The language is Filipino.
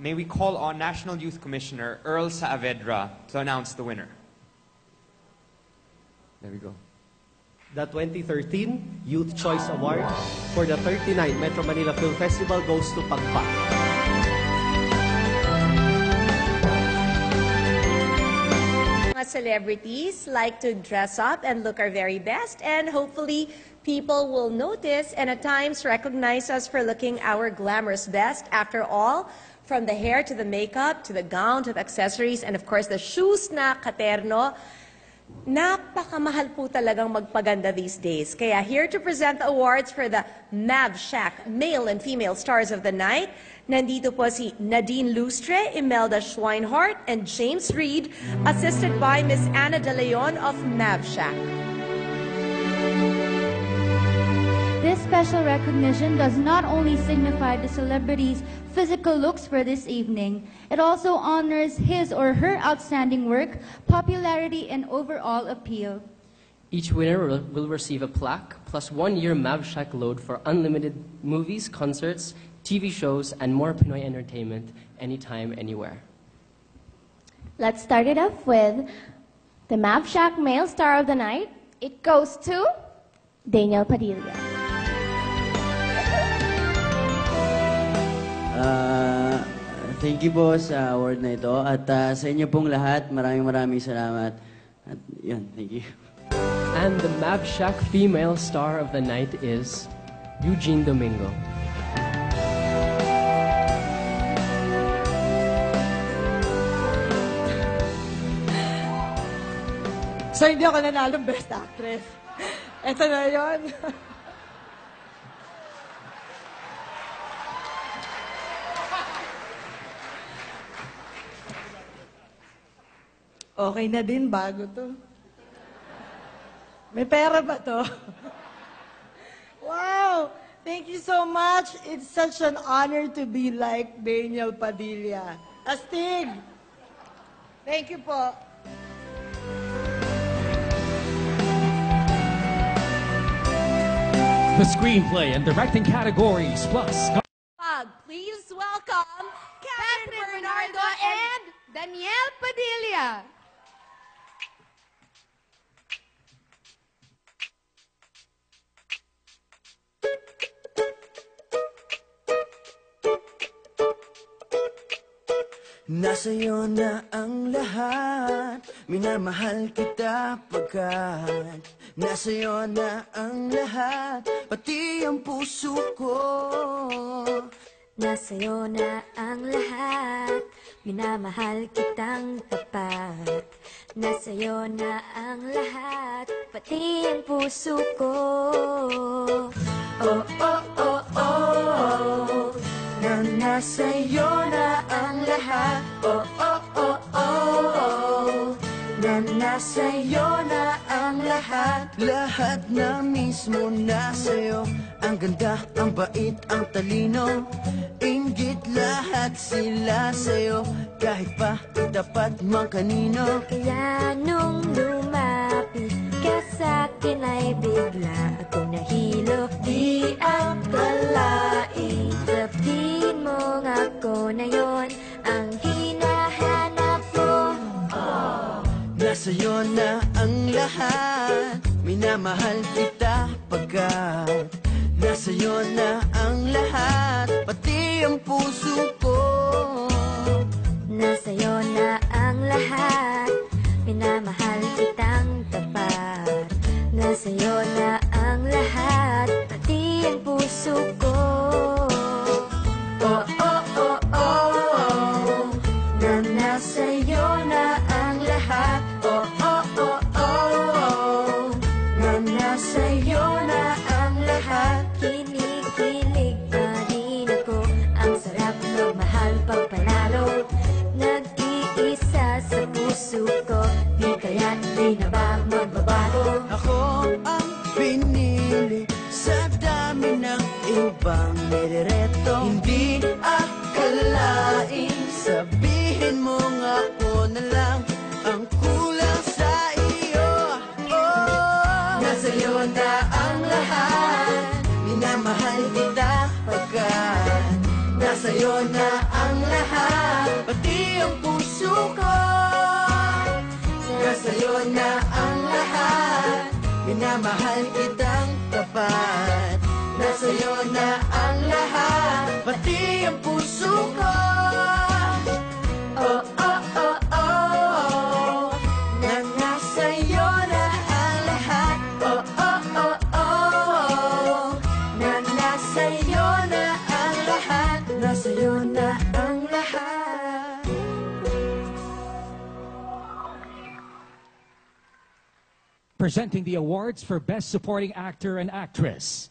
may we call on National Youth Commissioner Earl Saavedra to announce the winner. There we go. The 2013 Youth Choice Award for the 39th Metro Manila Film Festival goes to Pagpa. Celebrities like to dress up and look our very best, and hopefully people will notice and at times recognize us for looking our glamorous best. After all, from the hair to the makeup to the gown to the accessories and of course the shoes na katerno, napakamahal po talagang magpaganda these days. Kaya here to present the awards for the Mav Shack Male and Female Stars of the Night, nandito po si Nadine Lustre, Imelda Schweinhart, and James Reed, assisted by Miss Anna De Leon of Mav Shack. This special recognition does not only signify the celebrity's physical looks for this evening, it also honors his or her outstanding work, popularity, and overall appeal. Each winner will receive a plaque plus 1-year Mav Shack load for unlimited movies, concerts, TV shows, and more Pinoy entertainment anytime, anywhere. Let's start it off with the Mav Shack Male Star of the Night. It goes to Daniel Padilla. Thank you po sa award na ito at sa inyo pong lahat, maraming salamat. At yun, thank you. And the Mav Shack Female Star of the Night is Eugene Domingo. So, hindi ako nanalong Best Actress. Ito na yun. Okay na din, bago to. May pera ba to? Wow! Thank you so much. It's such an honor to be like Daniel Padilla. Astig! Thank you po. The screenplay and directing categories plus... Please welcome Catherine Bernardo and Daniel Padilla. Nasa'yo na ang lahat, minamahal kita pagkat nasa'yo na ang lahat, pati ang puso ko. Nasa'yo na ang lahat, minamahal kitang tapat. Nasa'yo na ang lahat, pati ang puso ko. Oh, oh, oh, oh, na nasa'yo na ang lahat. Oh, oh, oh, oh, na nasa'yo na ang lahat. Lahat na mismo nasa'yo, ang ganda, ang bait, ang talino. Inggit lahat sila sa'yo, kahit pa tapat mang kanino. Kaya nung lumapit ka sa'kin ay bigla ako nahilo. Di akalain, sabihin mo ako na yon ang hinahanap mo. Nasa'yo na ang lahat, minamahal kita pagkat nasa'yo na ang lahat, pati ang puso ko. Nasa'yo na ang lahat, minamahal kitang tapat. Nasa'yo na ang lahat, pati ang puso ko. Oh, oh, oh, oh, oh, na nasa'yo na ang lahat. Oh, oh, oh, oh, oh, na nasa'yo na ang lahat. Kinikilig pa rin ako, ang sarap magmahal pag panalo. Nag-iisa sa puso ko, di kaya't di na ba magbabago? Ako ang pinili sa dami ng ibang nirereto. Hindi akalain, sabihin mo nga ako na lang ang kulang sa iyo. Oh, nasa'yo na ang lahat, minamahal kita pagkat nasa'yo na ang lahat. minamahal kitang tapat. Nasa'yo na ang lahat, pati ang puso ko. Oh, oh, oh, oh, na nasa'yo na ang lahat. Oh, oh, oh, oh, na nasa'yo na ang lahat. Nasa'yo na ang lahat. Presenting the awards for Best Supporting Actor and Actress.